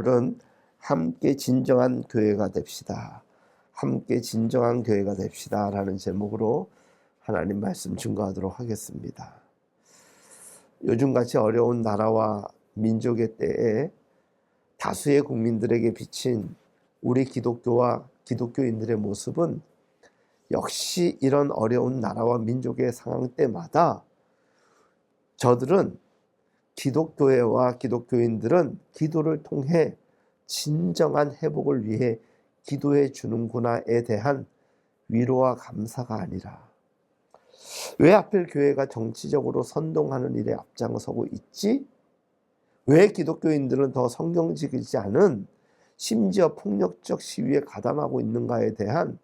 오늘은 함께 진정한 교회가 됩시다. 함께 진정한 교회가 됩시다 라는 제목으로 하나님 말씀 증거하도록 하겠습니다. 요즘같이 어려운 나라와 민족의 때에 다수의 국민들에게 비친 우리 기독교와 기독교인들의 모습은 역시 이런 어려운 나라와 민족의 상황 때마다 저들은 기독교회와 기독교인들은 기도를 통해 진정한 회복을 위해 기도해 주는구나에 대한 위로와 감사가 아니라 왜 하필 교회가 정치적으로 선동하는 일에 앞장서고 있지? 왜 기독교인들은 더 성경적이지 않은 심지어 폭력적 시위에 가담하고 있는가에 대한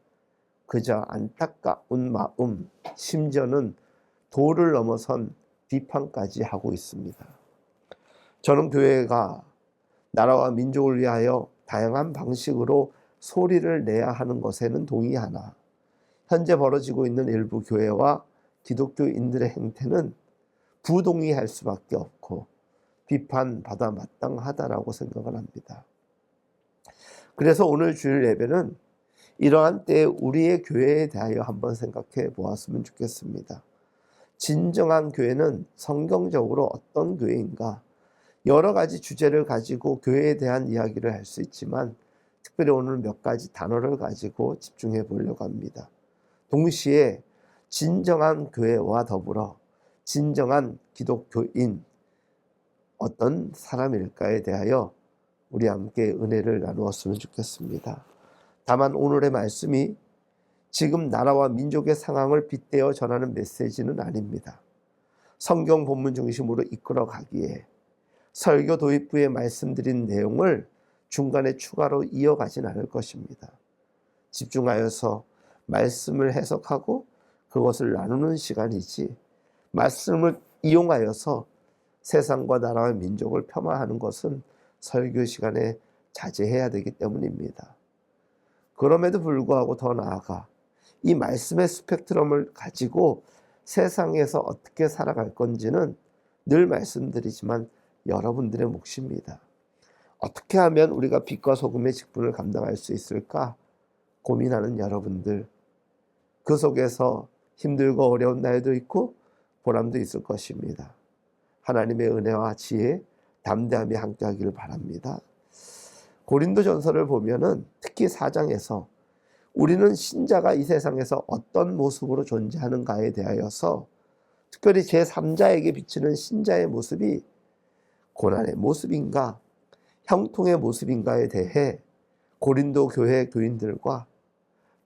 그저 안타까운 마음, 심지어는 도를 넘어선 비판까지 하고 있습니다. 저는 교회가 나라와 민족을 위하여 다양한 방식으로 소리를 내야 하는 것에는 동의하나 현재 벌어지고 있는 일부 교회와 기독교인들의 행태는 부동의할 수밖에 없고 비판받아 마땅하다라고 생각을 합니다. 그래서 오늘 주일 예배는 이러한 때에 우리의 교회에 대하여 한번 생각해 보았으면 좋겠습니다. 진정한 교회는 성경적으로 어떤 교회인가? 여러 가지 주제를 가지고 교회에 대한 이야기를 할 수 있지만 특별히 오늘 몇 가지 단어를 가지고 집중해 보려고 합니다. 동시에 진정한 교회와 더불어 진정한 기독교인 어떤 사람일까에 대하여 우리 함께 은혜를 나누었으면 좋겠습니다. 다만 오늘의 말씀이 지금 나라와 민족의 상황을 빗대어 전하는 메시지는 아닙니다. 성경 본문 중심으로 이끌어 가기에 설교 도입부에 말씀드린 내용을 중간에 추가로 이어가진 않을 것입니다. 집중하여서 말씀을 해석하고 그것을 나누는 시간이지 말씀을 이용하여서 세상과 나라와 민족을 폄하하는 것은 설교 시간에 자제해야 되기 때문입니다. 그럼에도 불구하고 더 나아가 이 말씀의 스펙트럼을 가지고 세상에서 어떻게 살아갈 건지는 늘 말씀드리지만 여러분들의 몫입니다. 어떻게 하면 우리가 빛과 소금의 직분을 감당할 수 있을까 고민하는 여러분들, 그 속에서 힘들고 어려운 날도 있고 보람도 있을 것입니다. 하나님의 은혜와 지혜, 담대함이 함께하기를 바랍니다. 고린도전서를 보면은 특히 4장에서 우리는 신자가 이 세상에서 어떤 모습으로 존재하는가에 대하여서 특별히 제3자에게 비치는 신자의 모습이 고난의 모습인가 형통의 모습인가에 대해 고린도 교회 교인들과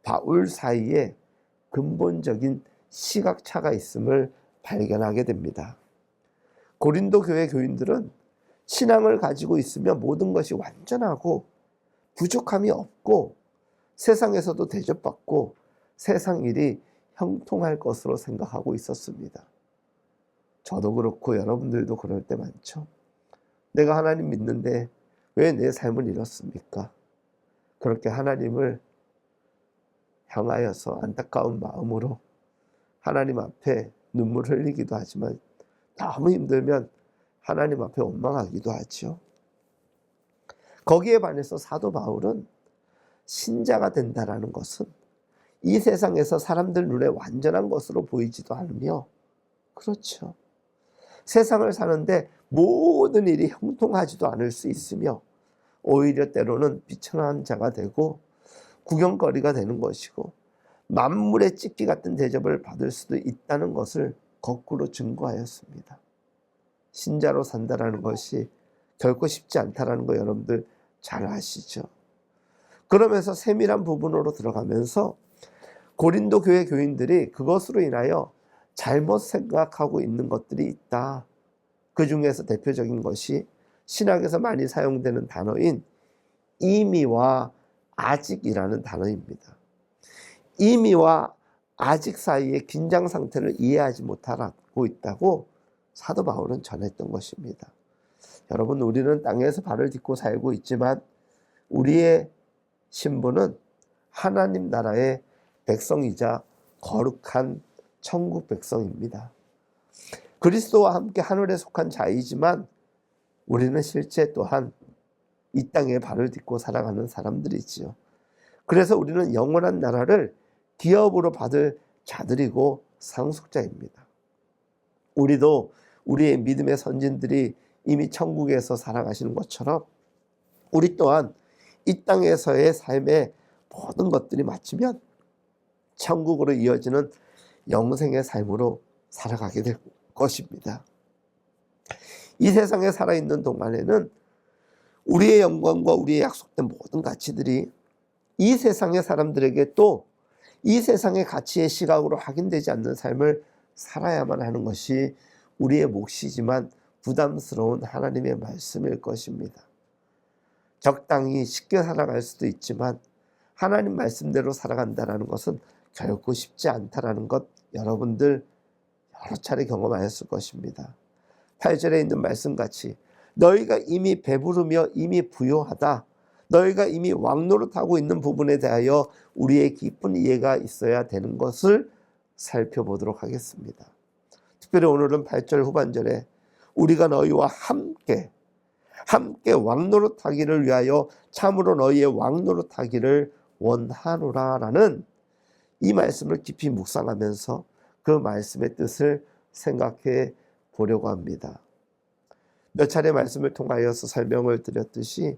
바울 사이에 근본적인 시각차가 있음을 발견하게 됩니다. 고린도 교회 교인들은 신앙을 가지고 있으면 모든 것이 완전하고 부족함이 없고 세상에서도 대접받고 세상 일이 형통할 것으로 생각하고 있었습니다. 저도 그렇고 여러분들도 그럴 때 많죠. 내가 하나님 믿는데 왜 내 삶은 이렇습니까? 그렇게 하나님을 향하여서 안타까운 마음으로 하나님 앞에 눈물 흘리기도 하지만 너무 힘들면 하나님 앞에 원망하기도 하죠. 거기에 반해서 사도 바울은 신자가 된다라는 것은 이 세상에서 사람들 눈에 완전한 것으로 보이지도 않으며 그렇죠. 세상을 사는데 모든 일이 형통하지도 않을 수 있으며 오히려 때로는 비천한 자가 되고 구경거리가 되는 것이고 만물의 찍기 같은 대접을 받을 수도 있다는 것을 거꾸로 증거하였습니다. 신자로 산다라는 것이 결코 쉽지 않다라는 거 여러분들 잘 아시죠? 그러면서 세밀한 부분으로 들어가면서 고린도 교회 교인들이 그것으로 인하여 잘못 생각하고 있는 것들이 있다. 그 중에서 대표적인 것이 신학에서 많이 사용되는 단어인 이미와 아직이라는 단어입니다. 이미와 아직 사이의 긴장 상태를 이해하지 못하고 있다고 사도 바울은 전했던 것입니다. 여러분, 우리는 땅에서 발을 딛고 살고 있지만 우리의 신분은 하나님 나라의 백성이자 거룩한 천국 백성입니다. 그리스도와 함께 하늘에 속한 자이지만 우리는 실제 또한 이 땅에 발을 딛고 살아가는 사람들이지요. 그래서 우리는 영원한 나라를 기업으로 받을 자들이고 상속자입니다. 우리도 우리의 믿음의 선진들이 이미 천국에서 살아가시는 것처럼 우리 또한 이 땅에서의 삶의 모든 것들이 마치면 천국으로 이어지는 영생의 삶으로 살아가게 될 것입니다. 이 세상에 살아있는 동안에는 우리의 영광과 우리의 약속된 모든 가치들이 이 세상의 사람들에게 또 이 세상의 가치의 시각으로 확인되지 않는 삶을 살아야만 하는 것이 우리의 몫이지만 부담스러운 하나님의 말씀일 것입니다. 적당히 쉽게 살아갈 수도 있지만 하나님 말씀대로 살아간다는 것은 결코 쉽지 않다는 것 여러분들 여러 차례 경험하였을 것입니다. 8절에 있는 말씀같이 너희가 이미 배부르며 이미 부요하다. 너희가 이미 왕노릇하고 있는 부분에 대하여 우리의 깊은 이해가 있어야 되는 것을 살펴보도록 하겠습니다. 특별히 오늘은 8절 후반절에 우리가 너희와 함께 왕노릇하기를 위하여 참으로 너희의 왕노릇하기를 원하노라 라는 이 말씀을 깊이 묵상하면서 그 말씀의 뜻을 생각해 보려고 합니다. 몇 차례 말씀을 통하여서 설명을 드렸듯이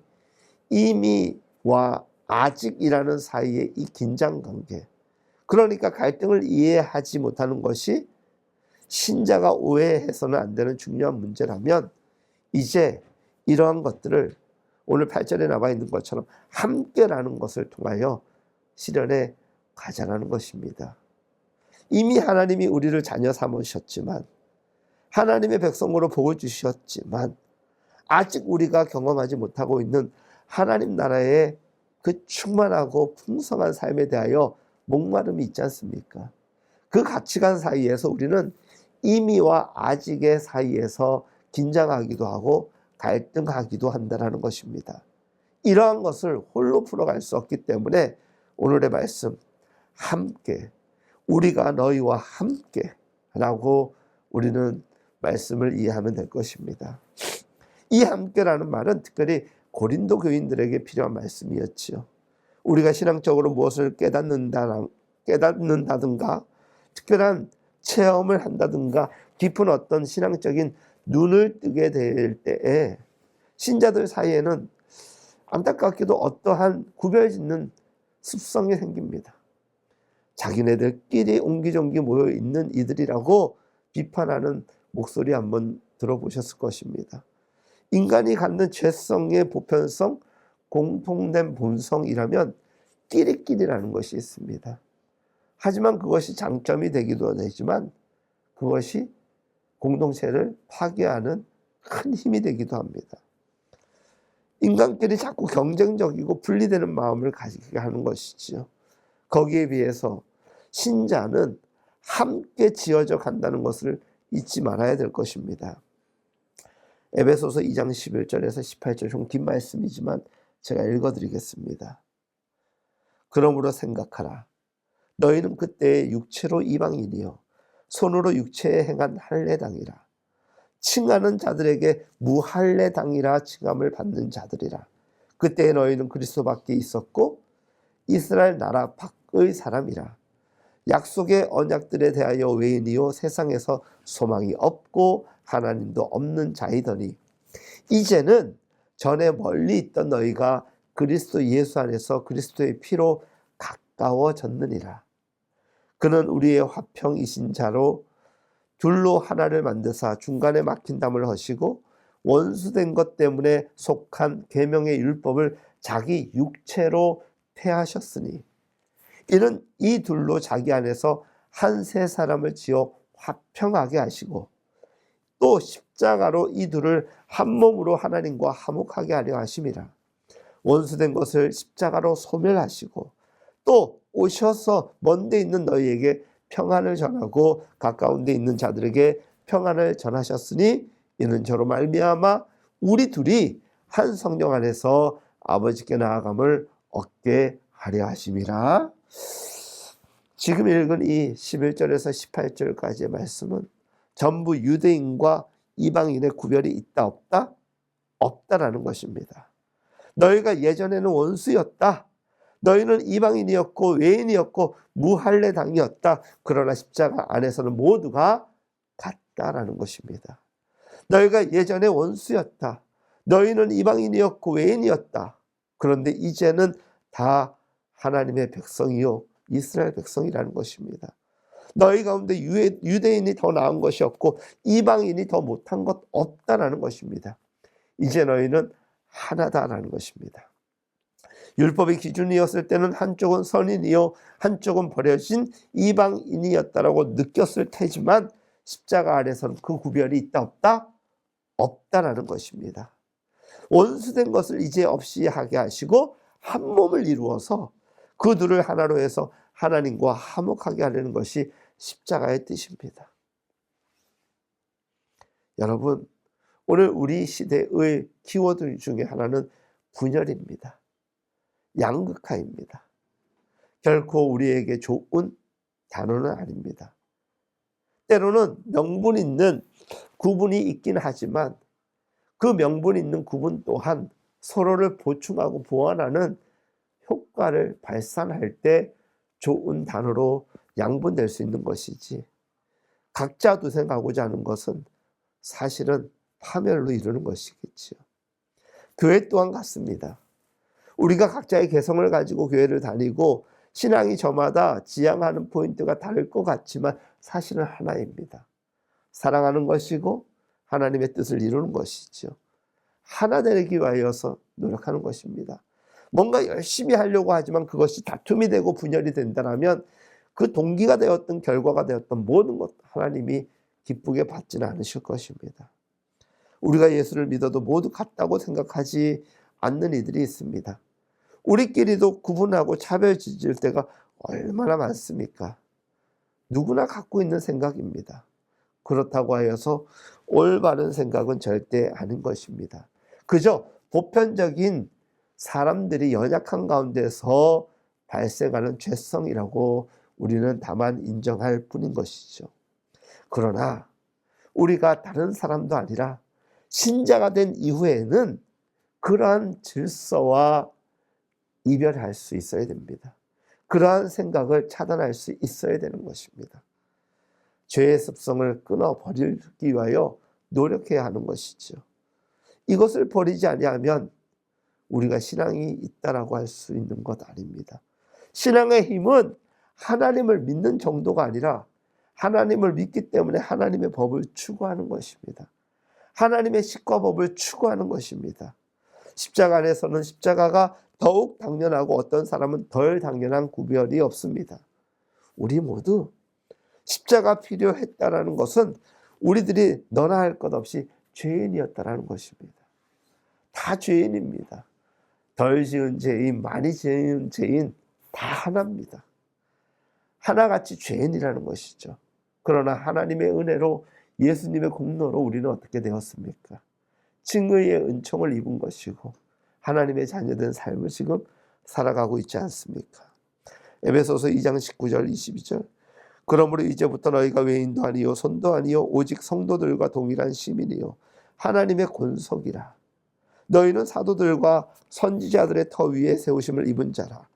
이미와 아직이라는 사이의 이 긴장관계, 그러니까 갈등을 이해하지 못하는 것이 신자가 오해해서는 안 되는 중요한 문제라면 이제 이러한 것들을 오늘 8절에 나와 있는 것처럼 함께라는 것을 통하여 실현해 가자라는 것입니다. 이미 하나님이 우리를 자녀 삼으셨지만 하나님의 백성으로 복을 주셨지만 아직 우리가 경험하지 못하고 있는 하나님 나라의 그 충만하고 풍성한 삶에 대하여 목마름이 있지 않습니까? 그 가치관 사이에서 우리는 이미와 아직의 사이에서 긴장하기도 하고 갈등하기도 한다는 것입니다. 이러한 것을 홀로 풀어갈 수 없기 때문에 오늘의 말씀 함께, 우리가 너희와 함께 라고 우리는 말씀을 이해하면 될 것입니다. 이 함께라는 말은 특별히 고린도 교인들에게 필요한 말씀이었지요. 우리가 신앙적으로 무엇을 깨닫는다든가 특별한 체험을 한다든가 깊은 어떤 신앙적인 눈을 뜨게 될 때에 신자들 사이에는 안타깝게도 어떠한 구별짓는 습성이 생깁니다. 자기네들끼리 옹기종기 모여있는 이들이라고 비판하는 목소리 한번 들어보셨을 것입니다. 인간이 갖는 죄성의 보편성, 공통된 본성이라면 끼리끼리라는 것이 있습니다. 하지만 그것이 장점이 되기도 하지만 그것이 공동체를 파괴하는 큰 힘이 되기도 합니다. 인간끼리 자꾸 경쟁적이고 분리되는 마음을 가지게 하는 것이지요. 거기에 비해서 신자는 함께 지어져 간다는 것을 잊지 말아야 될 것입니다. 에베소서 2장 11절에서 18절 좀 긴 말씀이지만 제가 읽어드리겠습니다. 그러므로 생각하라. 너희는 그때 육체로 이방인이요 손으로 육체에 행한 할례당이라. 칭하는 자들에게 무할례당이라 칭함을 받는 자들이라. 그때 너희는 그리스도 밖에 있었고 이스라엘 나라 밖의 사람이라. 약속의 언약들에 대하여 외인이요 세상에서 소망이 없고 하나님도 없는 자이더니 이제는 전에 멀리 있던 너희가 그리스도 예수 안에서 그리스도의 피로 가까워졌느니라. 그는 우리의 화평이신 자로 둘로 하나를 만드사 중간에 막힌 담을 허시고 원수된 것 때문에 속한 계명의 율법을 자기 육체로 폐하셨으니 이는 이 둘로 자기 안에서 한 세 사람을 지어 화평하게 하시고 또 십자가로 이 둘을 한 몸으로 하나님과 화목하게 하려 하심이라. 원수된 것을 십자가로 소멸하시고 또 오셔서 먼데 있는 너희에게 평안을 전하고 가까운 데 있는 자들에게 평안을 전하셨으니 이는 저로 말미암아 우리 둘이 한 성령 안에서 아버지께 나아감을 얻게 하려 하심이라. 지금 읽은 이 11절에서 18절까지의 말씀은 전부 유대인과 이방인의 구별이 있다 없다? 없다라는 것입니다. 너희가 예전에는 원수였다. 너희는 이방인이었고 외인이었고 무할례당이었다. 그러나 십자가 안에서는 모두가 같다라는 것입니다. 너희가 예전에 원수였다. 너희는 이방인이었고 외인이었다. 그런데 이제는 다 하나님의 백성이요 이스라엘 백성이라는 것입니다. 너희 가운데 유대인이 더 나은 것이 없고 이방인이 더 못한 것 없다라는 것입니다. 이제 너희는 하나다라는 것입니다. 율법의 기준이었을 때는 한쪽은 선인이요 한쪽은 버려진 이방인이었다라고 느꼈을 테지만 십자가 아래서는 그 구별이 있다 없다? 없다라는 것입니다. 원수된 것을 이제 없이 하게 하시고 한 몸을 이루어서 그 둘을 하나로 해서 하나님과 화목하게 하려는 것이 십자가의 뜻입니다. 여러분, 오늘 우리 시대의 키워드 중에 하나는 분열입니다. 양극화입니다. 결코 우리에게 좋은 단어는 아닙니다. 때로는 명분 있는 구분이 있긴 하지만 그 명분 있는 구분 또한 서로를 보충하고 보완하는 효과를 발산할 때 좋은 단어로 양분될 수 있는 것이지, 각자 도생하고자 하는 것은 사실은 파멸로 이루는 것이겠지요. 교회 또한 같습니다. 우리가 각자의 개성을 가지고 교회를 다니고 신앙이 저마다 지향하는 포인트가 다를 것 같지만 사실은 하나입니다. 사랑하는 것이고 하나님의 뜻을 이루는 것이죠. 하나 되기 위하여서 노력하는 것입니다. 뭔가 열심히 하려고 하지만 그것이 다툼이 되고 분열이 된다면 그 동기가 되었던 결과가 되었던 모든 것 하나님이 기쁘게 받지는 않으실 것입니다. 우리가 예수를 믿어도 모두 같다고 생각하지 않는 이들이 있습니다. 우리끼리도 구분하고 차별지을 때가 얼마나 많습니까? 누구나 갖고 있는 생각입니다. 그렇다고 하여서 올바른 생각은 절대 아닌 것입니다. 그저 보편적인 사람들이 연약한 가운데서 발생하는 죄성이라고 우리는 다만 인정할 뿐인 것이죠. 그러나 우리가 다른 사람도 아니라 신자가 된 이후에는 그러한 질서와 이별할 수 있어야 됩니다. 그러한 생각을 차단할 수 있어야 되는 것입니다. 죄의 습성을 끊어버리기 위하여 노력해야 하는 것이죠. 이것을 버리지 아니하면 우리가 신앙이 있다라고 할 수 있는 것 아닙니다. 신앙의 힘은 하나님을 믿는 정도가 아니라 하나님을 믿기 때문에 하나님의 법을 추구하는 것입니다. 하나님의 식과 법을 추구하는 것입니다. 십자가 안에서는 십자가가 더욱 당연하고 어떤 사람은 덜 당연한 구별이 없습니다. 우리 모두 십자가 필요했다라는 것은 우리들이 너나 할 것 없이 죄인이었다라는 것입니다. 다 죄인입니다. 덜 지은 죄인, 많이 지은 죄인 다 하나입니다. 하나같이 죄인이라는 것이죠. 그러나 하나님의 은혜로 예수님의 공로로 우리는 어떻게 되었습니까? 칭의의 은총을 입은 것이고 하나님의 자녀된 삶을 지금 살아가고 있지 않습니까? 에베소서 2장 19절 22절 그러므로 이제부터 너희가 외인도 아니요 손도 아니요 오직 성도들과 동일한 시민이요 하나님의 권속이라. 너희는 사도들과 선지자들의 터 위에 세우심을 입은 자라.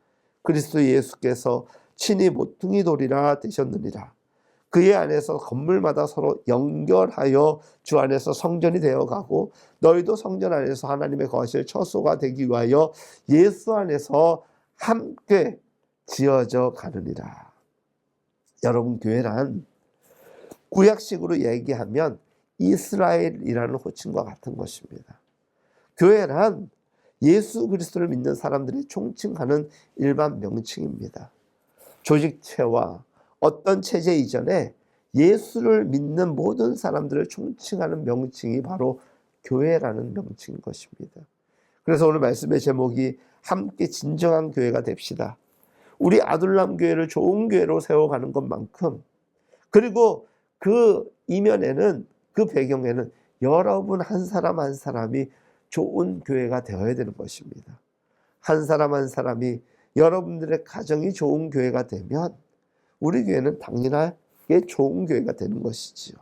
그리스도 예수께서 친히 모퉁이 돌이라 되셨느니라. 그의 안에서 건물마다 서로 연결하여 주 안에서 성전이 되어가고 너희도 성전 안에서 하나님의 거실 처소가 되기 위하여 예수 안에서 함께 지어져 가느니라. 여러분, 교회란 구약식으로 얘기하면 이스라엘이라는 호칭과 같은 것입니다. 교회란 예수 그리스도를 믿는 사람들이 총칭하는 일반 명칭입니다. 조직체와 어떤 체제 이전에 예수를 믿는 모든 사람들을 총칭하는 명칭이 바로 교회라는 명칭인 것입니다. 그래서 오늘 말씀의 제목이 함께 진정한 교회가 됩시다. 우리 아둘람 교회를 좋은 교회로 세워가는 것만큼, 그리고 그 이면에는, 그 배경에는 여러분 한 사람 한 사람이 좋은 교회가 되어야 되는 것입니다. 한 사람 한 사람이 여러분들의 가정이 좋은 교회가 되면 우리 교회는 당연하게 좋은 교회가 되는 것이지요.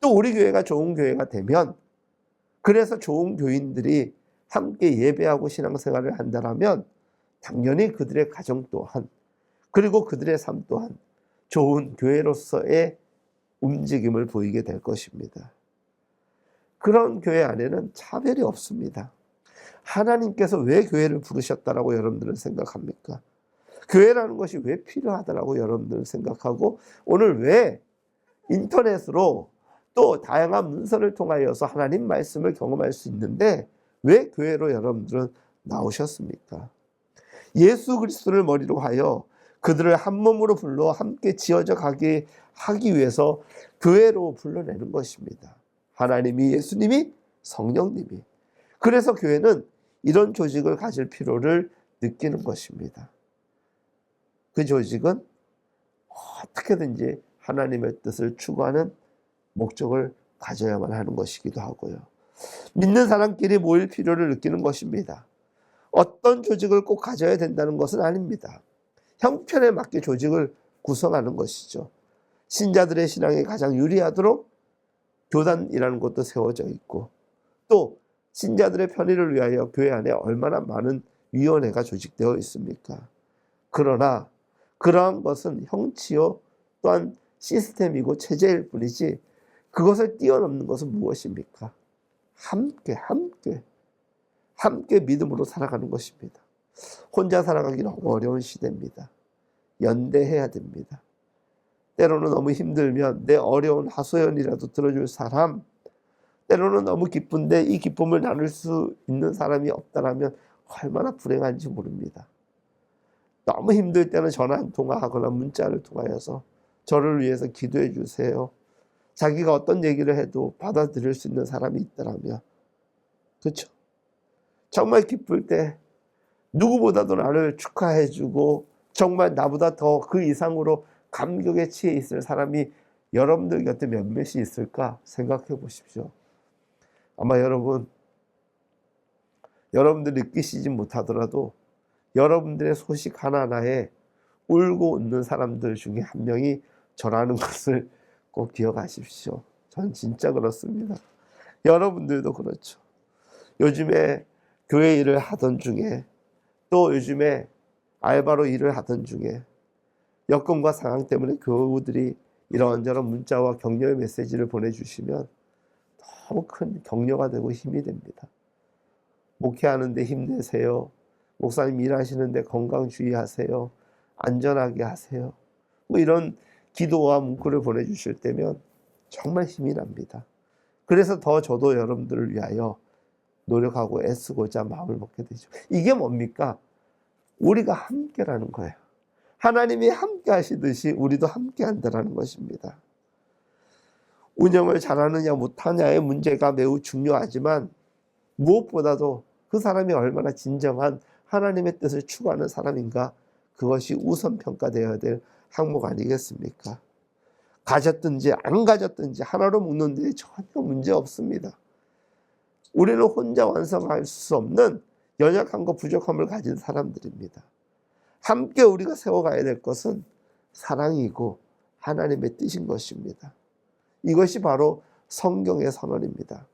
또 우리 교회가 좋은 교회가 되면, 그래서 좋은 교인들이 함께 예배하고 신앙생활을 한다면 당연히 그들의 가정 또한, 그리고 그들의 삶 또한 좋은 교회로서의 움직임을 보이게 될 것입니다. 그런 교회 안에는 차별이 없습니다. 하나님께서 왜 교회를 부르셨다라고 여러분들은 생각합니까? 교회라는 것이 왜 필요하다라고 여러분들은 생각하고, 오늘 왜 인터넷으로 또 다양한 문서를 통하여서 하나님 말씀을 경험할 수 있는데 왜 교회로 여러분들은 나오셨습니까? 예수 그리스도를 머리로 하여 그들을 한 몸으로 불러 함께 지어져 가게 하기 위해서 교회로 불러내는 것입니다. 하나님이, 예수님이, 성령님이. 그래서 교회는 이런 조직을 가질 필요를 느끼는 것입니다. 그 조직은 어떻게든지 하나님의 뜻을 추구하는 목적을 가져야만 하는 것이기도 하고요. 믿는 사람끼리 모일 필요를 느끼는 것입니다. 어떤 조직을 꼭 가져야 된다는 것은 아닙니다. 형편에 맞게 조직을 구성하는 것이죠. 신자들의 신앙에 가장 유리하도록 교단이라는 것도 세워져 있고, 또 신자들의 편의를 위하여 교회 안에 얼마나 많은 위원회가 조직되어 있습니까? 그러나 그러한 것은 형치요 또한 시스템이고 체제일 뿐이지 그것을 뛰어넘는 것은 무엇입니까? 함께 믿음으로 살아가는 것입니다. 혼자 살아가기는 어려운 시대입니다. 연대해야 됩니다. 때로는 너무 힘들면 내 어려운 하소연이라도 들어줄 사람, 때로는 너무 기쁜데 이 기쁨을 나눌 수 있는 사람이 없다라면 얼마나 불행한지 모릅니다. 너무 힘들 때는 전화 한 통화하거나 문자를 통하여서 저를 위해서 기도해 주세요. 자기가 어떤 얘기를 해도 받아들일 수 있는 사람이 있다라면, 그렇죠? 정말 기쁠 때 누구보다도 나를 축하해 주고 정말 나보다 더 그 이상으로 감격에 취해 있을 사람이 여러분들 곁에 몇몇이 있을까 생각해 보십시오. 아마 여러분들 느끼시지 못하더라도 여러분들의 소식 하나하나에 울고 웃는 사람들 중에 한 명이 저라는 것을 꼭 기억하십시오. 전 진짜 그렇습니다. 여러분들도 그렇죠. 요즘에 교회 일을 하던 중에, 또 요즘에 알바로 일을 하던 중에 여건과 상황 때문에 교우들이 이런저런 문자와 격려의 메시지를 보내주시면 너무 큰 격려가 되고 힘이 됩니다. 목회하는데 힘내세요. 목사님 일하시는데 건강 주의하세요. 안전하게 하세요. 뭐 이런 기도와 문구를 보내주실 때면 정말 힘이 납니다. 그래서 더 저도 여러분들을 위하여 노력하고 애쓰고자 마음을 먹게 되죠. 이게 뭡니까? 우리가 함께라는 거예요. 하나님이 함께 하시듯이 우리도 함께 한다는 것입니다. 운영을 잘하느냐 못하냐의 문제가 매우 중요하지만 무엇보다도 그 사람이 얼마나 진정한 하나님의 뜻을 추구하는 사람인가, 그것이 우선 평가되어야 될 항목 아니겠습니까? 가졌든지 안 가졌든지 하나로 묶는 데 전혀 문제 없습니다. 우리는 혼자 완성할 수 없는 연약함과 부족함을 가진 사람들입니다. 함께 우리가 세워가야 될 것은 사랑이고 하나님의 뜻인 것입니다. 이것이 바로 성경의 선언입니다.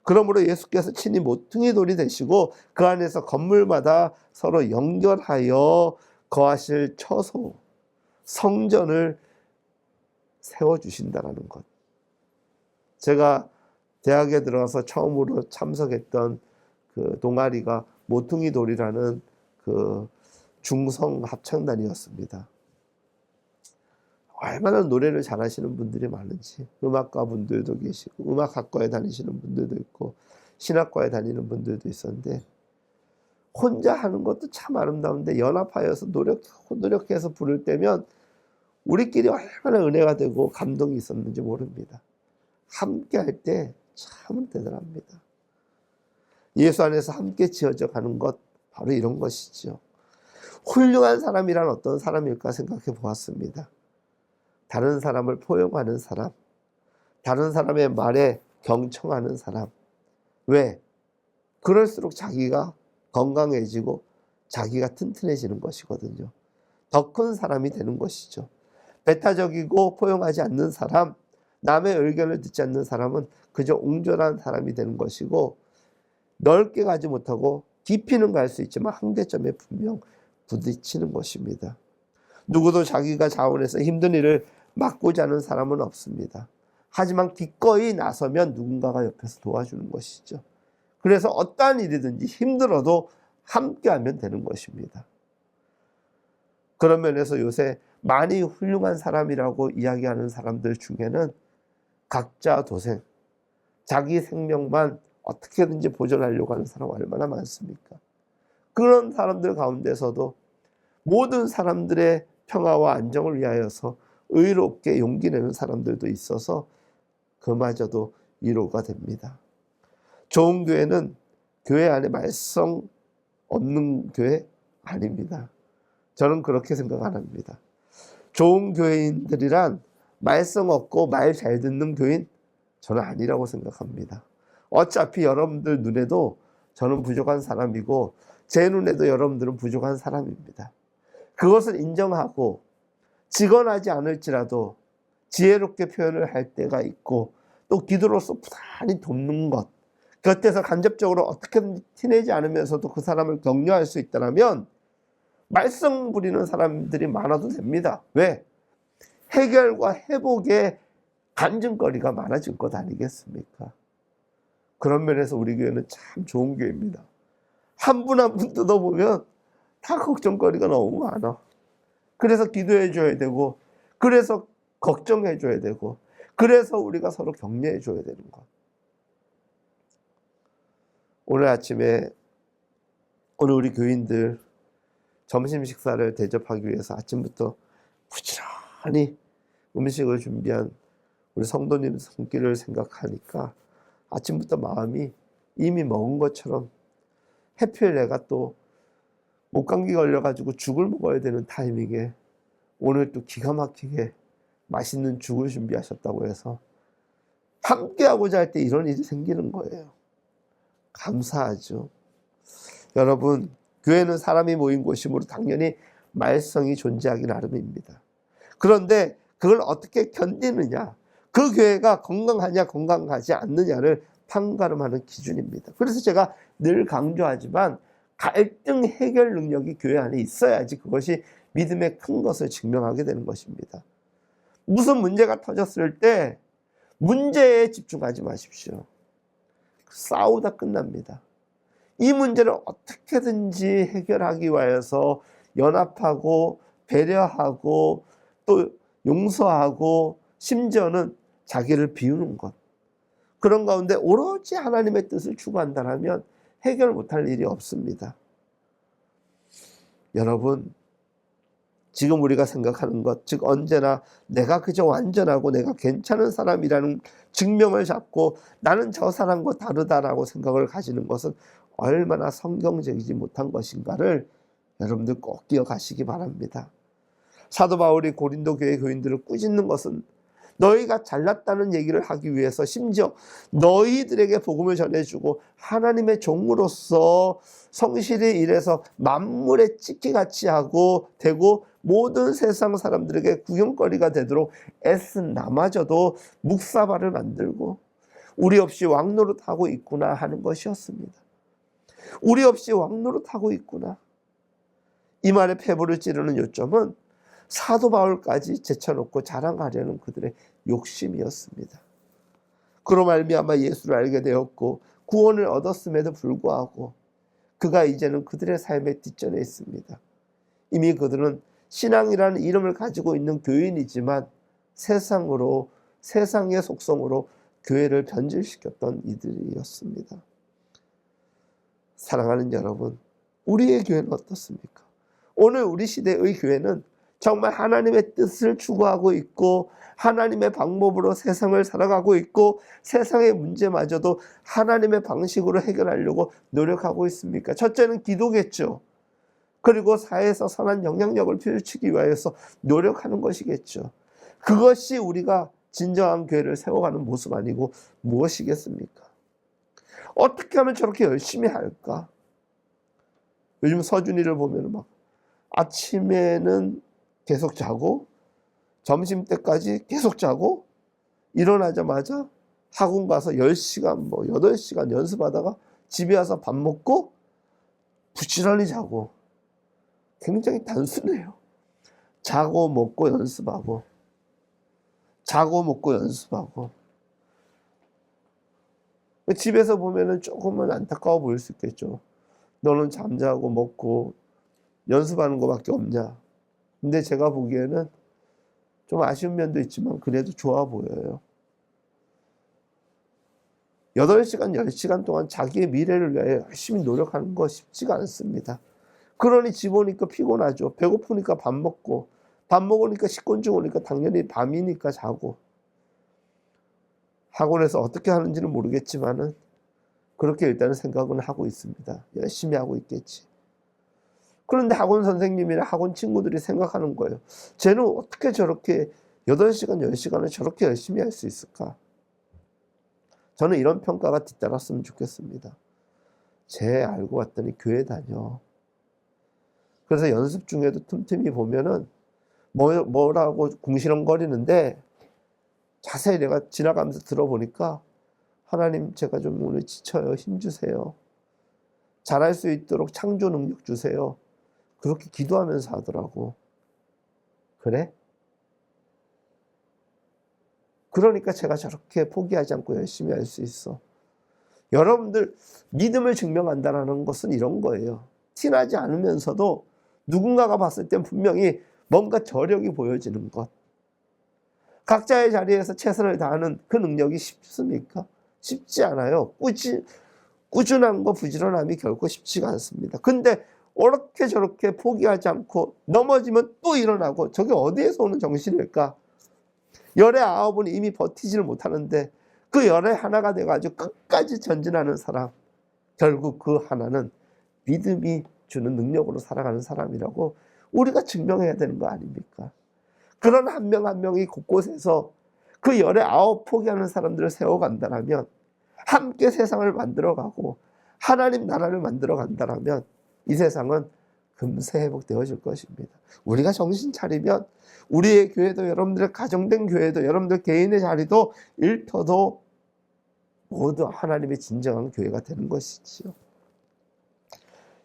그러므로 예수께서 친히 모퉁이 돌이 되시고 그 안에서 건물마다 서로 연결하여 거하실 처소, 성전을 세워주신다는 것. 제가 대학에 들어가서 처음으로 참석했던 그 동아리가 모퉁이 돌이라는 그 중성 합창단이었습니다. 얼마나 노래를 잘하시는 분들이 많은지, 음악가 분들도 계시고 음악학과에 다니시는 분들도 있고 신학과에 다니는 분들도 있었는데, 혼자 하는 것도 참 아름다운데 연합하여서 노력해서 부를 때면 우리끼리 얼마나 은혜가 되고 감동이 있었는지 모릅니다. 함께 할 때 참 대단합니다. 예수 안에서 함께 지어져 가는 것, 바로 이런 것이죠. 훌륭한 사람이란 어떤 사람일까 생각해 보았습니다. 다른 사람을 포용하는 사람, 다른 사람의 말에 경청하는 사람. 왜? 그럴수록 자기가 건강해지고 자기가 튼튼해지는 것이거든요. 더 큰 사람이 되는 것이죠. 배타적이고 포용하지 않는 사람, 남의 의견을 듣지 않는 사람은 그저 옹졸한 사람이 되는 것이고, 넓게 가지 못하고 깊이는 갈 수 있지만 한계점에 분명 부딪히는 것입니다. 누구도 자기가 자원해서 힘든 일을 맡고자 하는 사람은 없습니다. 하지만 기꺼이 나서면 누군가가 옆에서 도와주는 것이죠. 그래서 어떠한 일이든지 힘들어도 함께하면 되는 것입니다. 그런 면에서 요새 많이 훌륭한 사람이라고 이야기하는 사람들 중에는 각자 도생, 자기 생명만 어떻게든지 보존하려고 하는 사람 얼마나 많습니까? 그런 사람들 가운데서도 모든 사람들의 평화와 안정을 위하여서 의롭게 용기 내는 사람들도 있어서 그마저도 위로가 됩니다. 좋은 교회는 교회 안에 말썽 없는 교회 아닙니다. 저는 그렇게 생각 안 합니다. 좋은 교회인들이란 말썽 없고 말 잘 듣는 교인 저는 아니라고 생각합니다. 어차피 여러분들 눈에도 저는 부족한 사람이고 제 눈에도 여러분들은 부족한 사람입니다. 그것을 인정하고 직언하지 않을지라도 지혜롭게 표현을 할 때가 있고 또 기도로서 부단히 돕는 것, 곁에서 간접적으로 어떻게든 티내지 않으면서도 그 사람을 격려할 수 있다면 말썽 부리는 사람들이 많아도 됩니다. 왜? 해결과 회복의 간증거리가 많아질 것 아니겠습니까? 그런 면에서 우리 교회는 참 좋은 교회입니다. 한 분 한 분 뜯어보면 다 걱정거리가 너무 많아. 그래서 기도해 줘야 되고, 그래서 걱정해 줘야 되고, 그래서 우리가 서로 격려해 줘야 되는 것. 오늘 아침에 오늘 우리 교인들 점심 식사를 대접하기 위해서 아침부터 부지런히 음식을 준비한 우리 성도님 손길을 생각하니까 아침부터 마음이 이미 먹은 것처럼 해필 내가 또 목감기 걸려가지고 죽을 먹어야 되는 타이밍에 오늘 또 기가 막히게 맛있는 죽을 준비하셨다고 해서 함께하고자 할 때 이런 일이 생기는 거예요. 감사하죠. 여러분, 교회는 사람이 모인 곳이므로 당연히 말썽이 존재하기 나름입니다. 그런데 그걸 어떻게 견디느냐, 그 교회가 건강하냐 건강하지 않느냐를 판가름하는 기준입니다. 그래서 제가 늘 강조하지만 갈등 해결 능력이 교회 안에 있어야지 그것이 믿음의 큰 것을 증명하게 되는 것입니다. 무슨 문제가 터졌을 때 문제에 집중하지 마십시오. 싸우다 끝납니다. 이 문제를 어떻게든지 해결하기 위해서 연합하고 배려하고 또 용서하고 심지어는 자기를 비우는 것, 그런 가운데 오로지 하나님의 뜻을 추구한다면 해결 못할 일이 없습니다. 여러분, 지금 우리가 생각하는 것, 즉 언제나 내가 그저 완전하고 내가 괜찮은 사람이라는 증명을 잡고 나는 저 사람과 다르다라고 생각을 가지는 것은 얼마나 성경적이지 못한 것인가를 여러분들 꼭 기억하시기 바랍니다. 사도 바울이 고린도 교회 교인들을 꾸짖는 것은 너희가 잘났다는 얘기를 하기 위해서 심지어 너희들에게 복음을 전해주고 하나님의 종으로서 성실히 일해서 만물의 찍기같이 하고 되고 모든 세상 사람들에게 구경거리가 되도록 애쓴 나마저도 묵사발을 만들고 우리 없이 왕노릇하고 있구나 하는 것이었습니다. 우리 없이 왕노릇하고 있구나. 이 말에 폐부를 찌르는 요점은 사도 바울까지 제쳐놓고 자랑하려는 그들의 욕심이었습니다. 그로 말미암아 예수를 알게 되었고 구원을 얻었음에도 불구하고 그가 이제는 그들의 삶의 뒷전에 있습니다. 이미 그들은 신앙이라는 이름을 가지고 있는 교인이지만 세상의 속성으로 교회를 변질시켰던 이들이었습니다. 사랑하는 여러분, 우리의 교회는 어떻습니까? 오늘 우리 시대의 교회는 정말 하나님의 뜻을 추구하고 있고 하나님의 방법으로 세상을 살아가고 있고 세상의 문제마저도 하나님의 방식으로 해결하려고 노력하고 있습니까? 첫째는 기도겠죠. 그리고 사회에서 선한 영향력을 펼치기 위해서 노력하는 것이겠죠. 그것이 우리가 진정한 교회를 세워가는 모습 아니고 무엇이겠습니까? 어떻게 하면 저렇게 열심히 할까? 요즘 서준이를 보면 막 아침에는 계속 자고 점심때까지 계속 자고 일어나자마자 학원 가서 10시간 8시간 연습하다가 집에 와서 밥 먹고 부지런히 자고. 굉장히 단순해요. 자고 먹고 연습하고, 자고 먹고 연습하고. 집에서 보면은 조금은 안타까워 보일 수 있겠죠. 너는 잠자고 먹고 연습하는 것밖에 없냐. 근데 제가 보기에는 좀 아쉬운 면도 있지만 그래도 좋아 보여요. 8시간, 10시간 동안 자기의 미래를 위해 열심히 노력하는 거 쉽지가 않습니다. 그러니 집 오니까 피곤하죠. 배고프니까 밥 먹고, 밥 먹으니까 식곤증 오니까 당연히 밤이니까 자고. 학원에서 어떻게 하는지는 모르겠지만은 그렇게 일단은 생각은 하고 있습니다. 열심히 하고 있겠지. 그런데 학원 선생님이나 학원 친구들이 생각하는 거예요. 쟤는 어떻게 저렇게 8시간, 10시간을 저렇게 열심히 할 수 있을까? 저는 이런 평가가 뒤따랐으면 좋겠습니다. 쟤 알고 봤더니 교회 다녀. 그래서 연습 중에도 틈틈이 보면은 뭐라고 궁시렁거리는데 자세히 내가 지나가면서 들어보니까 하나님 제가 좀 오늘 지쳐요. 힘주세요. 잘할 수 있도록 창조 능력 주세요. 그렇게 기도하면서 하더라고. 그래? 그러니까 제가 저렇게 포기하지 않고 열심히 할 수 있어. 여러분들 믿음을 증명한다는 것은 이런 거예요. 티나지 않으면서도 누군가가 봤을 땐 분명히 뭔가 저력이 보여지는 것. 각자의 자리에서 최선을 다하는 그 능력이 쉽습니까? 쉽지 않아요. 꾸준함과 부지런함이 결코 쉽지가 않습니다. 근데 어떻게 저렇게 포기하지 않고 넘어지면 또 일어나고 저게 어디에서 오는 정신일까? 열의 9은 이미 버티지를 못하는데 그 열의 하나가 돼가지고 끝까지 전진하는 사람, 결국 그 하나는 믿음이 주는 능력으로 살아가는 사람이라고 우리가 증명해야 되는 거 아닙니까? 그런 한 명 한 명이 곳곳에서 그 열의 9 포기하는 사람들을 세워간다면, 함께 세상을 만들어가고 하나님 나라를 만들어간다면 이 세상은 금세 회복되어질 것입니다. 우리가 정신 차리면 우리의 교회도, 여러분들의 가정된 교회도, 여러분들 개인의 자리도, 일터도 모두 하나님의 진정한 교회가 되는 것이지요.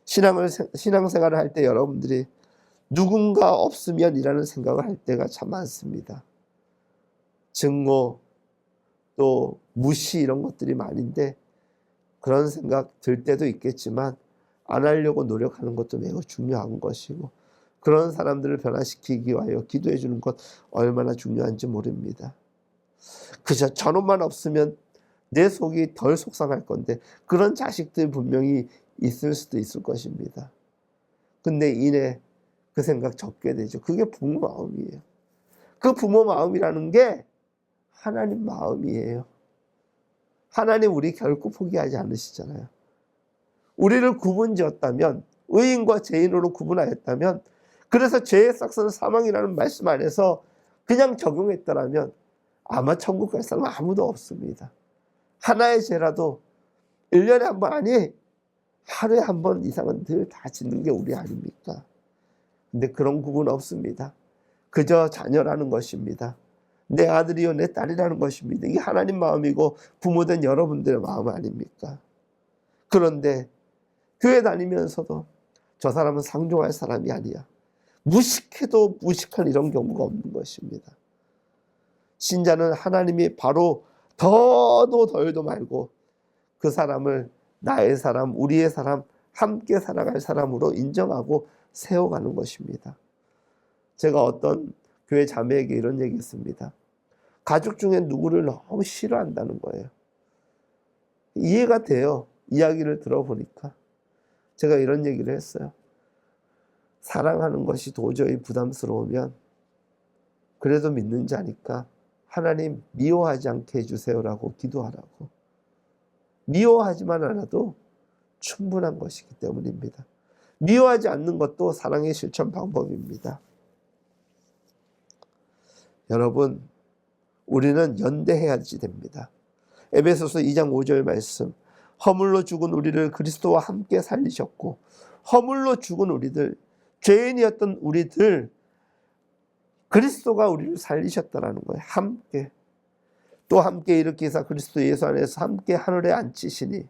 신앙생활을 할 때 여러분들이 누군가 없으면 이라는 생각을 할 때가 참 많습니다. 증오, 또 무시 이런 것들이 많은데 그런 생각 들 때도 있겠지만 안 하려고 노력하는 것도 매우 중요한 것이고, 그런 사람들을 변화시키기 위하여 기도해 주는 것 얼마나 중요한지 모릅니다. 그저 저놈만 없으면 내 속이 덜 속상할 건데 그런 자식들 분명히 있을 수도 있을 것입니다. 근데 이내 그 생각 접게 되죠. 그게 부모 마음이에요. 그 부모 마음이라는 게 하나님 마음이에요. 하나님 우리 결코 포기하지 않으시잖아요. 우리를 구분지었다면, 의인과 죄인으로 구분하였다면, 그래서 죄의 삭은 사망이라는 말씀 안에서 그냥 적용했더라면 아마 천국 갈 사람 아무도 없습니다. 하나의 죄라도 1년에 한 번, 아니 하루에 한 번 이상은 늘 다 짓는 게 우리 아닙니까? 근데 그런 구분 없습니다. 그저 자녀라는 것입니다. 내 아들이요 내 딸이라는 것입니다. 이게 하나님 마음이고 부모된 여러분들의 마음 아닙니까? 그런데 교회 다니면서도 저 사람은 상종할 사람이 아니야, 무식해도 무식한 이런 경우가 없는 것입니다. 신자는 하나님이 바로 더도 덜도 말고 그 사람을 나의 사람, 우리의 사람, 함께 살아갈 사람으로 인정하고 세워가는 것입니다. 제가 어떤 교회 자매에게 이런 얘기 했습니다. 가족 중에 누구를 너무 싫어한다는 거예요. 이해가 돼요. 이야기를 들어보니까. 제가 이런 얘기를 했어요. 사랑하는 것이 도저히 부담스러우면 그래도 믿는 자니까 하나님 미워하지 않게 해주세요라고 기도하라고. 미워하지만 않아도 충분한 것이기 때문입니다. 미워하지 않는 것도 사랑의 실천 방법입니다. 여러분, 우리는 연대해야지 됩니다. 에베소서 2장 5절 말씀, 허물로 죽은 우리를 그리스도와 함께 살리셨고, 허물로 죽은 우리들, 죄인이었던 우리들, 그리스도가 우리를 살리셨다라는 거예요. 함께. 또 함께 일으키사 그리스도 예수 안에서 함께 하늘에 앉히시니,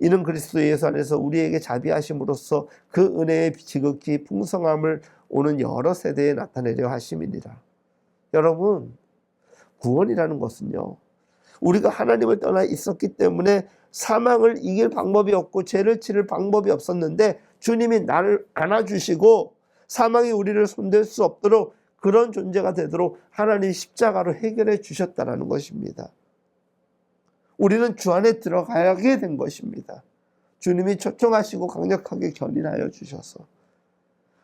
이는 그리스도 예수 안에서 우리에게 자비하심으로써 그 은혜의 지극히 풍성함을 오는 여러 세대에 나타내려 하심이니라. 여러분, 구원이라는 것은요, 우리가 하나님을 떠나 있었기 때문에 사망을 이길 방법이 없고 죄를 치를 방법이 없었는데 주님이 나를 안아주시고 사망이 우리를 손댈 수 없도록 그런 존재가 되도록 하나님이 십자가로 해결해 주셨다는 것입니다. 우리는 주 안에 들어가게 된 것입니다. 주님이 초청하시고 강력하게 견인하여 주셔서.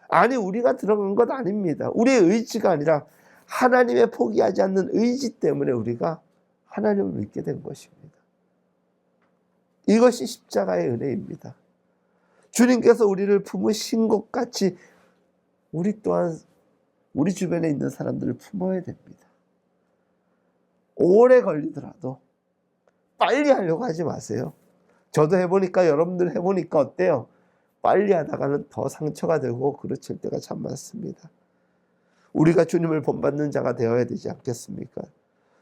아니, 우리가 들어간 것 아닙니다. 우리의 의지가 아니라 하나님의 포기하지 않는 의지 때문에 우리가 하나님을 믿게 된 것입니다. 이것이 십자가의 은혜입니다. 주님께서 우리를 품으신 것 같이 우리 또한 우리 주변에 있는 사람들을 품어야 됩니다. 오래 걸리더라도 빨리 하려고 하지 마세요. 저도 해보니까, 여러분들 해보니까 어때요? 빨리 하다가는 더 상처가 되고 그르칠 때가 참 많습니다. 우리가 주님을 본받는 자가 되어야 되지 않겠습니까?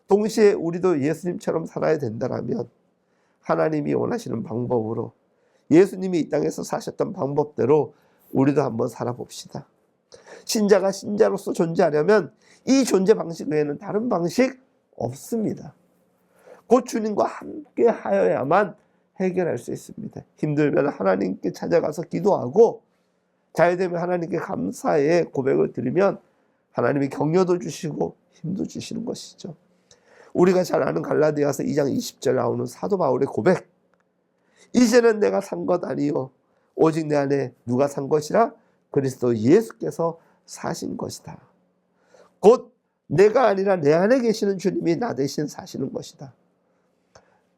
동시에 우리도 예수님처럼 살아야 된다면 하나님이 원하시는 방법으로, 예수님이 이 땅에서 사셨던 방법대로 우리도 한번 살아봅시다. 신자가 신자로서 존재하려면 이 존재 방식 외에는 다른 방식 없습니다. 곧 주님과 함께 하여야만 해결할 수 있습니다. 힘들면 하나님께 찾아가서 기도하고, 잘되면 하나님께 감사의 고백을 드리면 하나님이 격려도 주시고 힘도 주시는 것이죠. 우리가 잘 아는 갈라디아서 2장 20절 나오는 사도 바울의 고백. 이제는 내가 산 것 아니요 오직 내 안에 누가 산 것이라? 그리스도 예수께서 사신 것이다. 곧 내가 아니라 내 안에 계시는 주님이 나 대신 사시는 것이다.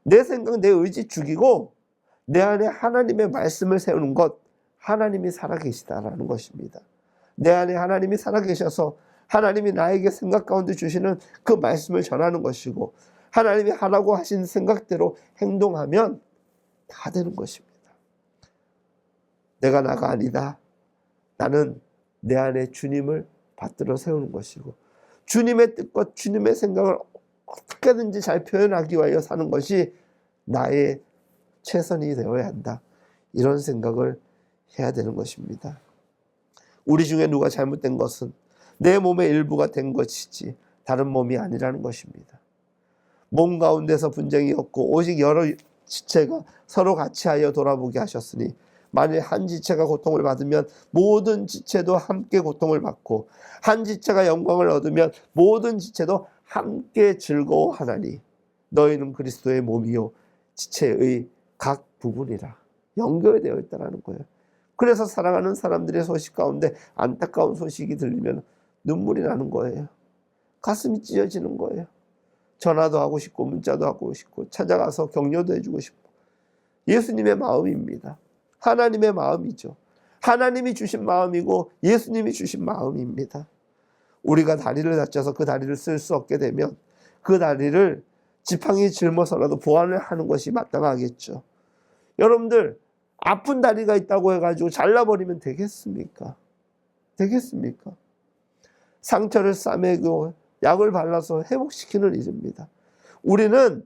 내 생각, 내 의지 죽이고 내 안에 하나님의 말씀을 세우는 것, 하나님이 살아계시다라는 것입니다. 내 안에 하나님이 살아계셔서 하나님이 나에게 생각 가운데 주시는 그 말씀을 전하는 것이고, 하나님이 하라고 하신 생각대로 행동하면 다 되는 것입니다. 내가 나가 아니다. 나는 내 안에 주님을 받들어 세우는 것이고, 주님의 뜻과 주님의 생각을 어떻게든지 잘 표현하기 위하여 사는 것이 나의 최선이 되어야 한다. 이런 생각을 해야 되는 것입니다. 우리 중에 누가 잘못된 것은 내 몸의 일부가 된 것이지 다른 몸이 아니라는 것입니다. 몸 가운데서 분쟁이 없고 오직 여러 지체가 서로 같이 하여 돌아보게 하셨으니, 만일 한 지체가 고통을 받으면 모든 지체도 함께 고통을 받고, 한 지체가 영광을 얻으면 모든 지체도 함께 즐거워하나니, 너희는 그리스도의 몸이요 지체의 각 부분이라. 연결되어 있다는 거예요. 그래서 사랑하는 사람들의 소식 가운데 안타까운 소식이 들리면 눈물이 나는 거예요. 가슴이 찢어지는 거예요. 전화도 하고 싶고 문자도 하고 싶고 찾아가서 격려도 해주고 싶고. 예수님의 마음입니다. 하나님의 마음이죠. 하나님이 주신 마음이고 예수님이 주신 마음입니다. 우리가 다리를 다쳐서 그 다리를 쓸 수 없게 되면 그 다리를 지팡이 짊어서라도 보완을 하는 것이 마땅하겠죠. 여러분들, 아픈 다리가 있다고 해가지고 잘라버리면 되겠습니까? 되겠습니까? 상처를 싸매고 약을 발라서 회복시키는 일입니다. 우리는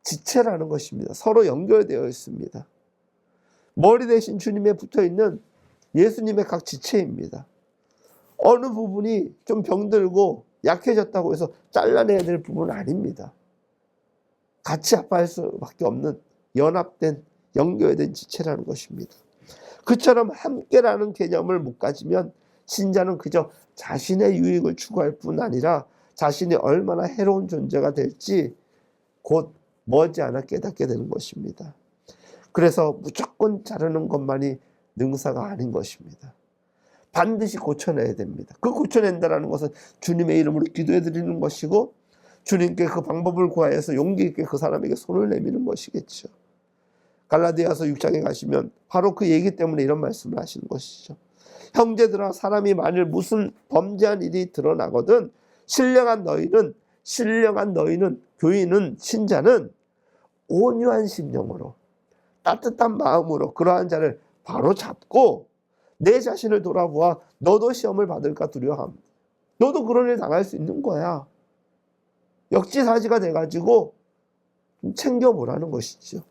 지체라는 것입니다. 서로 연결되어 있습니다. 머리 대신 주님에 붙어있는 예수님의 각 지체입니다. 어느 부분이 좀 병들고 약해졌다고 해서 잘라내야 될 부분은 아닙니다. 같이 아파할 수밖에 없는 연합된, 연결된 지체라는 것입니다. 그처럼 함께라는 개념을 못 가지면 신자는 그저 자신의 유익을 추구할 뿐 아니라 자신이 얼마나 해로운 존재가 될지 곧 머지않아 깨닫게 되는 것입니다. 그래서 무조건 자르는 것만이 능사가 아닌 것입니다. 반드시 고쳐내야 됩니다. 그 고쳐낸다는 것은 주님의 이름으로 기도해 드리는 것이고, 주님께 그 방법을 구하여서 용기 있게 그 사람에게 손을 내미는 것이겠죠. 갈라디아서 6장에 가시면 바로 그 얘기 때문에 이런 말씀을 하시는 것이죠. 형제들아, 사람이 만일 무슨 범죄한 일이 드러나거든 신령한 너희는 교인은, 신자는 온유한 심령으로 따뜻한 마음으로 그러한 자를 바로 잡고 내 자신을 돌아보아 너도 시험을 받을까 두려워함. 너도 그런 일 당할 수 있는 거야. 역지사지가 돼가지고 좀 챙겨보라는 것이죠.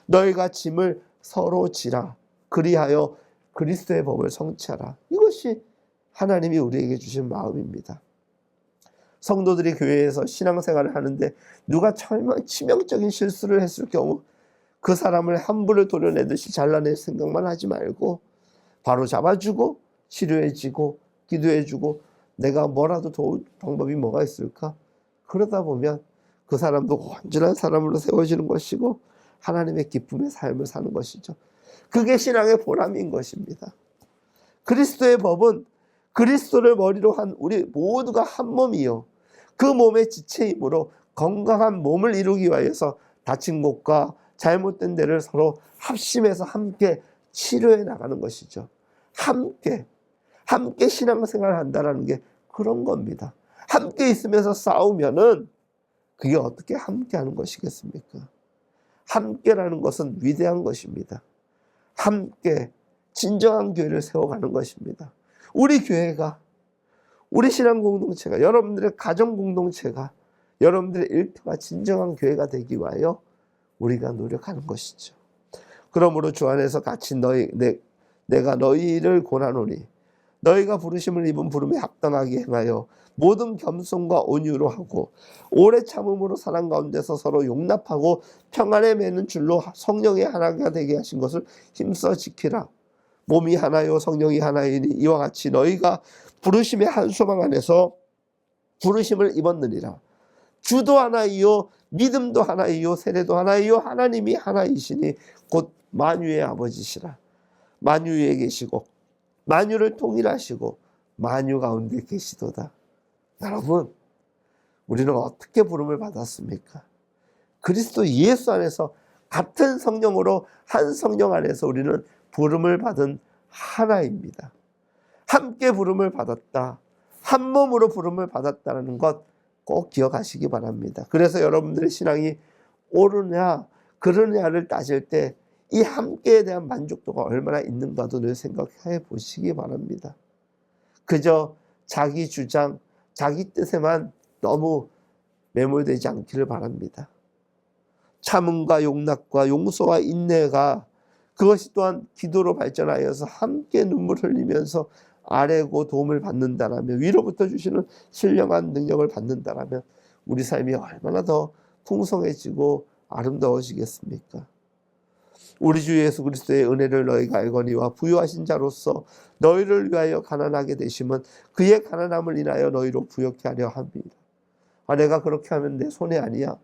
너희가 짐을 서로 지라. 그리하여 그리스도의 법을 성취하라. 이것이 하나님이 우리에게 주신 마음입니다. 성도들이 교회에서 신앙생활을 하는데 누가 치명적인 실수를 했을 경우 그 사람을 함부로 도려내듯이 잘라낼 생각만 하지 말고 바로 잡아주고 치료해주고 기도해주고 내가 뭐라도 도울 방법이 뭐가 있을까? 그러다 보면 그 사람도 온전한 사람으로 세워지는 것이고 하나님의 기쁨의 삶을 사는 것이죠. 그게 신앙의 보람인 것입니다. 그리스도의 법은 그리스도를 머리로 한 우리 모두가 한 몸이요, 그 몸의 지체이므로 건강한 몸을 이루기 위해서 다친 곳과 잘못된 데를 서로 합심해서 함께 치료해 나가는 것이죠. 함께 신앙생활을 한다는 게 그런 겁니다. 함께 있으면서 싸우면은 그게 어떻게 함께 하는 것이겠습니까? 함께라는 것은 위대한 것입니다. 함께 진정한 교회를 세워가는 것입니다. 우리 교회가, 우리 신앙 공동체가, 여러분들의 가정 공동체가, 여러분들의 일터가 진정한 교회가 되기 위하여 우리가 노력하는 것이죠. 그러므로 주 안에서 같이 내가 너희를 권하노니 너희가 부르심을 입은 부름에 합당하게 행하여 모든 겸손과 온유로 하고 오래 참음으로 사랑 가운데서 서로 용납하고 평안에 매는 줄로 성령의 하나가 되게 하신 것을 힘써 지키라. 몸이 하나요 성령이 하나이니 이와 같이 너희가 부르심의 한 소망 안에서 부르심을 입었느니라. 주도 하나이요 믿음도 하나이요 세례도 하나이요 하나님이 하나이시니 곧 만유의 아버지시라. 만유에 계시고 만유를 통일하시고 만유 가운데 계시도다. 여러분, 우리는 어떻게 부름을 받았습니까? 그리스도 예수 안에서 같은 성령으로 한 성령 안에서 우리는 부름을 받은 하나입니다. 함께 부름을 받았다, 한 몸으로 부름을 받았다는 것 꼭 기억하시기 바랍니다. 그래서 여러분들의 신앙이 옳으냐 그러냐를 따질 때 이 함께에 대한 만족도가 얼마나 있는가도 늘 생각해 보시기 바랍니다. 그저 자기 주장, 자기 뜻에만 너무 매몰되지 않기를 바랍니다. 참음과 용납과 용서와 인내가 그것이 또한 기도로 발전하여서 함께 눈물 흘리면서 아뢰고 도움을 받는다라면, 위로부터 주시는 신령한 능력을 받는다라면 우리 삶이 얼마나 더 풍성해지고 아름다워지겠습니까? 우리 주 예수 그리스도의 은혜를 너희가 알거니와 부유하신 자로서 너희를 위하여 가난하게 되심은 그의 가난함을 인하여 너희로 부욕케 하려 함이라. 내가 그렇게 하면 내 손해 아니야.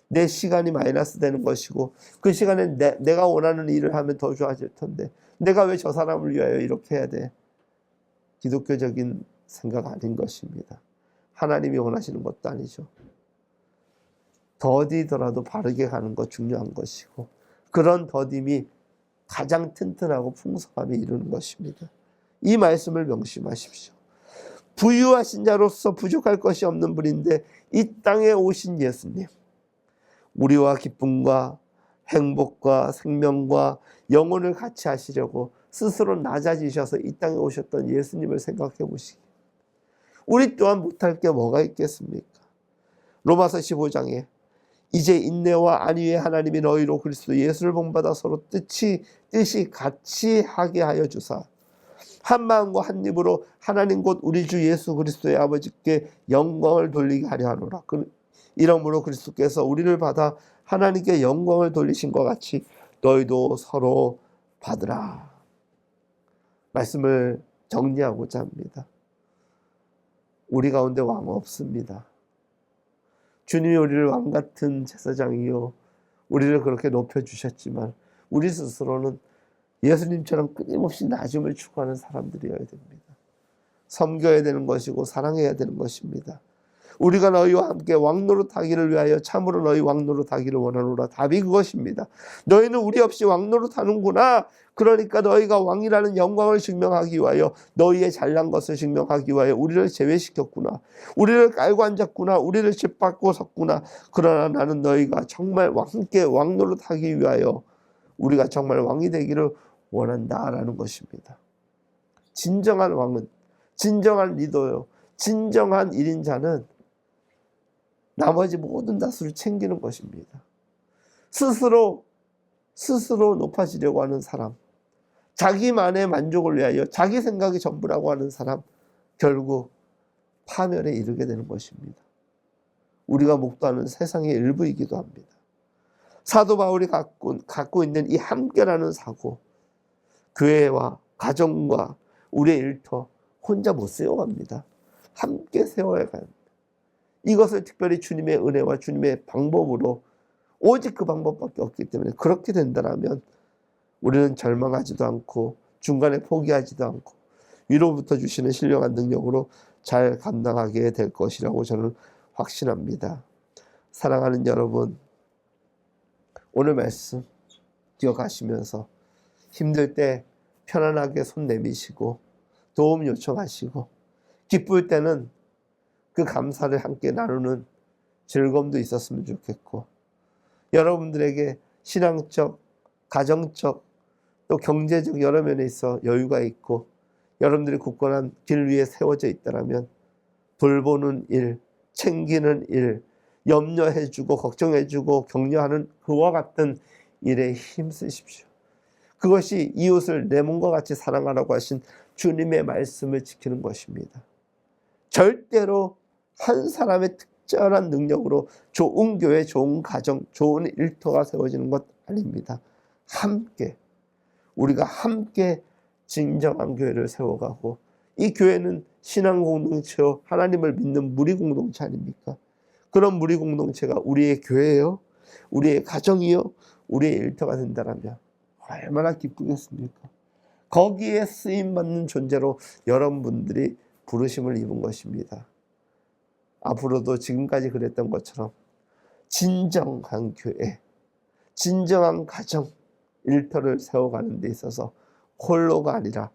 내 시간이 마이너스 되는 것이고 그 시간에 내가 원하는 일을 하면 더 좋아질 텐데 내가 왜 저 사람을 위하여 이렇게 해야 돼? 기독교적인 생각 아닌 것입니다. 하나님이 원하시는 것도 아니죠. 더디더라도 바르게 가는 것 중요한 것이고 그런 더딤이 가장 튼튼하고 풍성함이 이루는 것입니다. 이 말씀을 명심하십시오. 부유하신 자로서 부족할 것이 없는 분인데 이 땅에 오신 예수님, 우리와 기쁨과 행복과 생명과 영혼을 같이 하시려고 스스로 낮아지셔서 이 땅에 오셨던 예수님을 생각해 보시기. 우리 또한 못할 게 뭐가 있겠습니까? 로마서 15장에 이제 인내와 안위의 하나님이 너희로 그리스도 예수를 본받아 서로 뜻이 같이 하게 하여 주사 한 마음과 한 입으로 하나님 곧 우리 주 예수 그리스도의 아버지께 영광을 돌리게 하려 하노라. 이러므로 그리스도께서 우리를 받아 하나님께 영광을 돌리신 것 같이 너희도 서로 받으라. 말씀을 정리하고자 합니다. 우리 가운데 왕 없습니다. 주님이 우리를 왕같은 제사장이요 우리를 그렇게 높여주셨지만 우리 스스로는 예수님처럼 끊임없이 낮음을 추구하는 사람들이어야 됩니다. 섬겨야 되는 것이고 사랑해야 되는 것입니다. 우리가 너희와 함께 왕노릇하기를 위하여 참으로 너희 왕노릇하기를 원하노라. 답이 그것입니다. 너희는 우리 없이 왕노릇하는구나. 그러니까 너희가 왕이라는 영광을 증명하기 위하여 너희의 잘난 것을 증명하기 위하여 우리를 제외시켰구나. 우리를 깔고 앉았구나. 우리를 짓밟고 섰구나. 그러나 나는 너희가 정말 함께 왕노릇하기 위하여 우리가 정말 왕이 되기를 원한다라는 것입니다. 진정한 왕은, 진정한 리더요, 진정한 1인자는 나머지 모든 다수를 챙기는 것입니다. 스스로 스스로 높아지려고 하는 사람, 자기만의 만족을 위하여 자기 생각이 전부라고 하는 사람, 결국 파멸에 이르게 되는 것입니다. 우리가 목도하는 세상의 일부이기도 합니다. 사도 바울이 갖고 있는 이 함께라는 사고, 교회와 가정과 우리의 일터 혼자 못 세워갑니다. 함께 세워야 합니다. 이것을 특별히 주님의 은혜와 주님의 방법으로, 오직 그 방법밖에 없기 때문에 그렇게 된다면 우리는 절망하지도 않고 중간에 포기하지도 않고 위로부터 주시는 신령한 능력으로 잘 감당하게 될 것이라고 저는 확신합니다. 사랑하는 여러분, 오늘 말씀 기억하시면서 힘들 때 편안하게 손 내미시고 도움 요청하시고, 기쁠 때는 그 감사를 함께 나누는 즐거움도 있었으면 좋겠고, 여러분들에게 신앙적, 가정적, 또 경제적 여러 면에 있어 여유가 있고 여러분들이 굳건한 길 위에 세워져 있다면 돌보는 일, 챙기는 일, 염려해주고 걱정해주고 격려하는 그와 같은 일에 힘쓰십시오. 그것이 이웃을 내 몸과 같이 사랑하라고 하신 주님의 말씀을 지키는 것입니다. 절대로 한 사람의 특별한 능력으로 좋은 교회, 좋은 가정, 좋은 일터가 세워지는 것 아닙니다. 함께, 우리가 함께 진정한 교회를 세워가고, 이 교회는 신앙 공동체요, 하나님을 믿는 무리 공동체 아닙니까? 그런 무리 공동체가 우리의 교회요, 우리의 가정이요, 우리의 일터가 된다면 얼마나 기쁘겠습니까? 거기에 쓰임받는 존재로 여러분들이 부르심을 입은 것입니다. 앞으로도 지금까지 그랬던 것처럼 진정한 교회, 진정한 가정, 일터를 세워가는 데 있어서 홀로가 아니라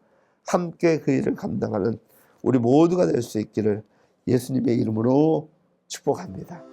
함께 그 일을 감당하는 우리 모두가 될 수 있기를 예수님의 이름으로 축복합니다.